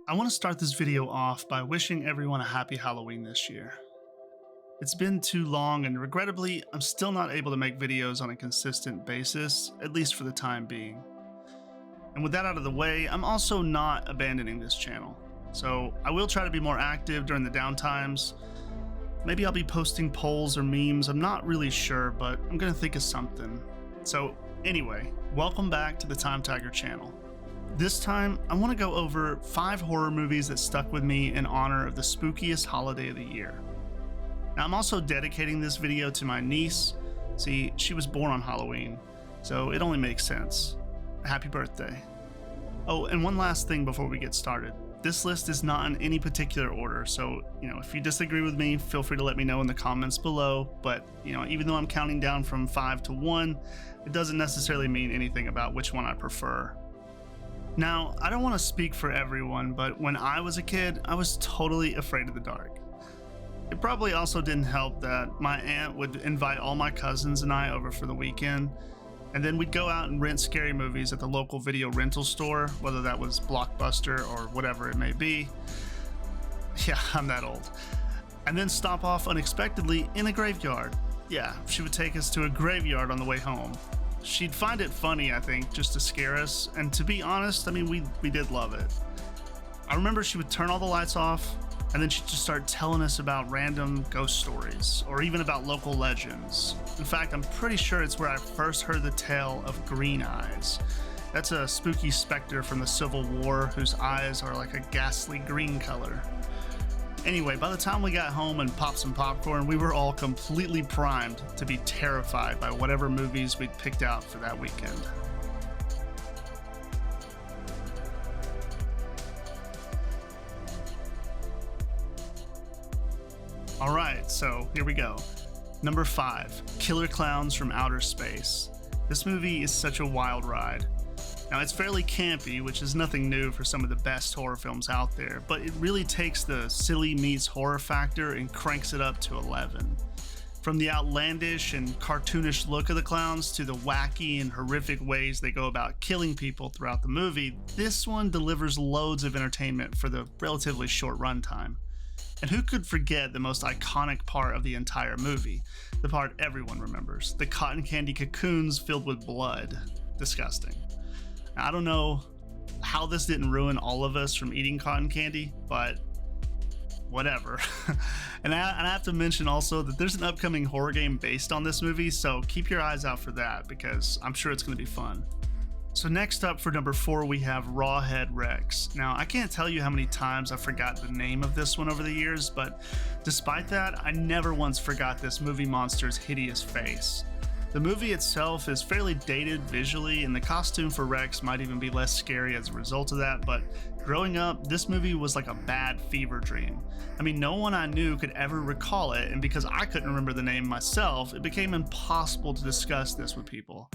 I want to start this video off by wishing everyone a happy Halloween this year. It's been too long and regrettably, I'm still not able to make videos on a consistent basis, at least for the time being. And with that out of the way, I'm also not abandoning this channel. So I will try to be more active during the downtimes. Maybe I'll be posting polls or memes, I'm not really sure, but I'm gonna think of something. So anyway, welcome back to the Time Tiger channel. This time, I want to go over 5 horror movies that stuck with me in honor of the spookiest holiday of the year. Now, I'm also dedicating this video to my niece. See, she was born on Halloween, so it only makes sense. Happy birthday. Oh, and one last thing before we get started. This list is not in any particular order, so, if you disagree with me, feel free to let me know in the comments below. But, even though I'm counting down from 5 to 1, it doesn't necessarily mean anything about which one I prefer. Now, I don't want to speak for everyone, but when I was a kid, I was totally afraid of the dark. It probably also didn't help that my aunt would invite all my cousins and I over for the weekend, and then we'd go out and rent scary movies at the local video rental store, whether that was Blockbuster or whatever it may be. Yeah, I'm that old. And then stop off unexpectedly in a graveyard. Yeah, she would take us to a graveyard on the way home. She'd find it funny, I think, just to scare us, and to be honest, we did love it. I remember she would turn all the lights off, and then she'd just start telling us about random ghost stories, or even about local legends. In fact, I'm pretty sure it's where I first heard the tale of Green Eyes. That's a spooky specter from the Civil War whose eyes are like a ghastly green color. Anyway, by the time we got home and popped some popcorn, we were all completely primed to be terrified by whatever movies we'd picked out for that weekend. Alright, so here we go. Number 5, Killer Clowns from Outer Space. This movie is such a wild ride. Now, it's fairly campy, which is nothing new for some of the best horror films out there, but it really takes the silly meets horror factor and cranks it up to 11. From the outlandish and cartoonish look of the clowns to the wacky and horrific ways they go about killing people throughout the movie, this one delivers loads of entertainment for the relatively short runtime. And who could forget the most iconic part of the entire movie? The part everyone remembers, the cotton candy cocoons filled with blood. Disgusting. I don't know how this didn't ruin all of us from eating cotton candy, but whatever. and I have to mention also that there's an upcoming horror game based on this movie, so keep your eyes out for that because I'm sure it's going to be fun. So next up for number 4, we have Rawhead Rex. Now, I can't tell you how many times I forgot the name of this one over the years, but despite that, I never once forgot this movie monster's hideous face. The movie itself is fairly dated visually, and the costume for Rex might even be less scary as a result of that, but growing up, this movie was like a bad fever dream. No one I knew could ever recall it, and because I couldn't remember the name myself, it became impossible to discuss this with people.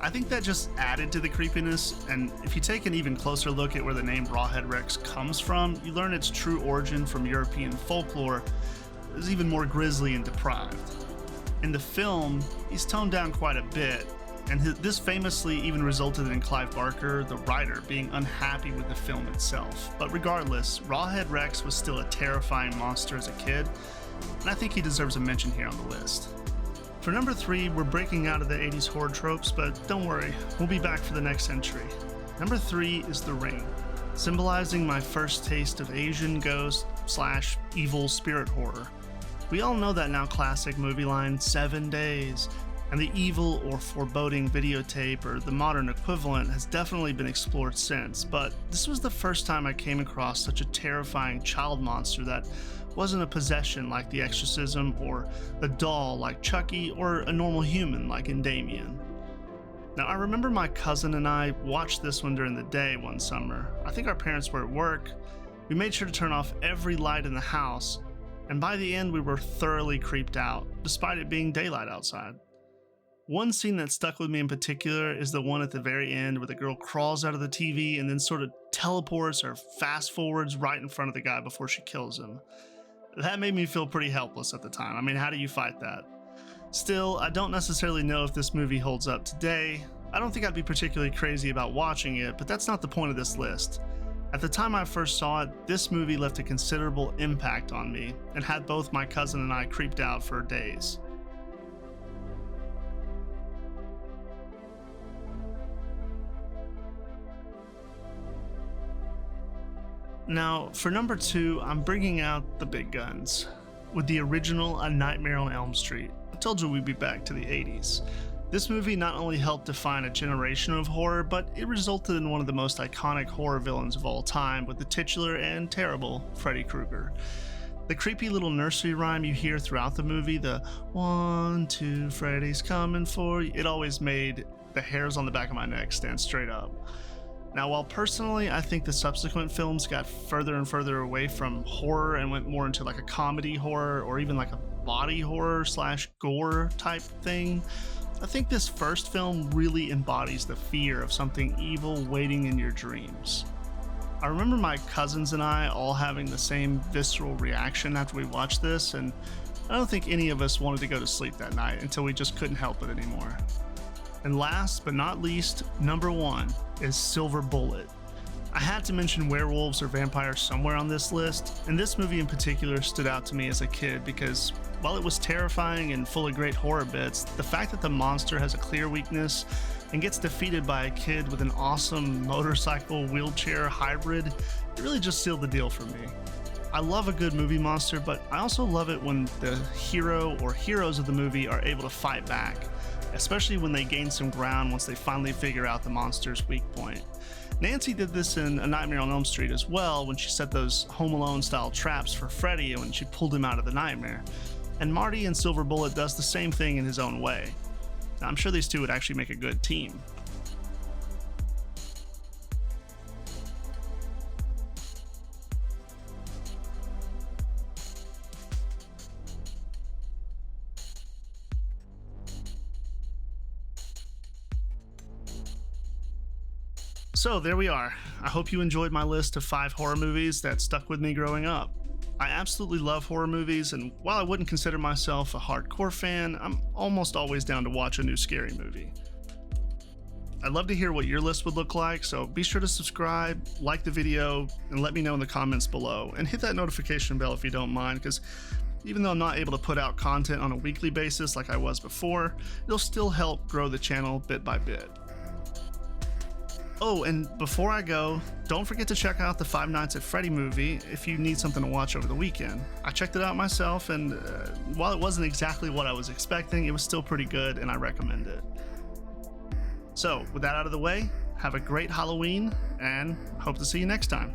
I think that just added to the creepiness, and if you take an even closer look at where the name Rawhead Rex comes from, you learn its true origin from European folklore is even more grisly and deprived. In the film, he's toned down quite a bit, and this famously even resulted in Clive Barker, the writer, being unhappy with the film itself. But regardless, Rawhead Rex was still a terrifying monster as a kid, and I think he deserves a mention here on the list. For number 3, we're breaking out of the 80s horror tropes, but don't worry, we'll be back for the next century. Number 3 is The Ring, symbolizing my first taste of Asian ghost / evil spirit horror. We all know that now classic movie line, 7 days, and the evil or foreboding videotape or the modern equivalent has definitely been explored since, but this was the first time I came across such a terrifying child monster that wasn't a possession like The Exorcism, or a doll like Chucky, or a normal human like in Damien. Now, I remember my cousin and I watched this one during the day one summer. I think our parents were at work. We made sure to turn off every light in the house, and by the end we were thoroughly creeped out, despite it being daylight outside. One scene that stuck with me in particular is the one at the very end where the girl crawls out of the TV and then sort of teleports or fast forwards right in front of the guy before she kills him. That made me feel pretty helpless at the time. How do you fight that? Still, I don't necessarily know if this movie holds up today. I don't think I'd be particularly crazy about watching it, but that's not the point of this list. At the time I first saw it, this movie left a considerable impact on me and had both my cousin and I creeped out for days. Now, for number 2, I'm bringing out the big guns with the original A Nightmare on Elm Street. I told you we'd be back to the 80s. This movie not only helped define a generation of horror, but it resulted in one of the most iconic horror villains of all time with the titular and terrible Freddy Krueger. The creepy little nursery rhyme you hear throughout the movie, the 1, 2, Freddy's coming for you, it always made the hairs on the back of my neck stand straight up. Now, while personally I think the subsequent films got further and further away from horror and went more into like a comedy horror or even like a body horror / gore type thing, I think this first film really embodies the fear of something evil waiting in your dreams. I remember my cousins and I all having the same visceral reaction after we watched this, and I don't think any of us wanted to go to sleep that night until we just couldn't help it anymore. And last but not least, number 1 is Silver Bullet. I had to mention werewolves or vampires somewhere on this list, and this movie in particular stood out to me as a kid because while it was terrifying and full of great horror bits, the fact that the monster has a clear weakness and gets defeated by a kid with an awesome motorcycle wheelchair hybrid, it really just sealed the deal for me. I love a good movie monster, but I also love it when the hero or heroes of the movie are able to fight back, especially when they gain some ground once they finally figure out the monster's weak point. Nancy did this in A Nightmare on Elm Street as well when she set those Home Alone style traps for Freddy and when she pulled him out of the nightmare. And Marty in Silver Bullet does the same thing in his own way. Now, I'm sure these two would actually make a good team. So there we are. I hope you enjoyed my list of 5 horror movies that stuck with me growing up. I absolutely love horror movies, and while I wouldn't consider myself a hardcore fan, I'm almost always down to watch a new scary movie. I'd love to hear what your list would look like, so be sure to subscribe, like the video, and let me know in the comments below. And hit that notification bell if you don't mind, because even though I'm not able to put out content on a weekly basis like I was before, it'll still help grow the channel bit by bit. Oh, and before I go, don't forget to check out the Five Nights at Freddy movie if you need something to watch over the weekend. I checked it out myself, and while it wasn't exactly what I was expecting, it was still pretty good, and I recommend it. So, with that out of the way, have a great Halloween, and hope to see you next time.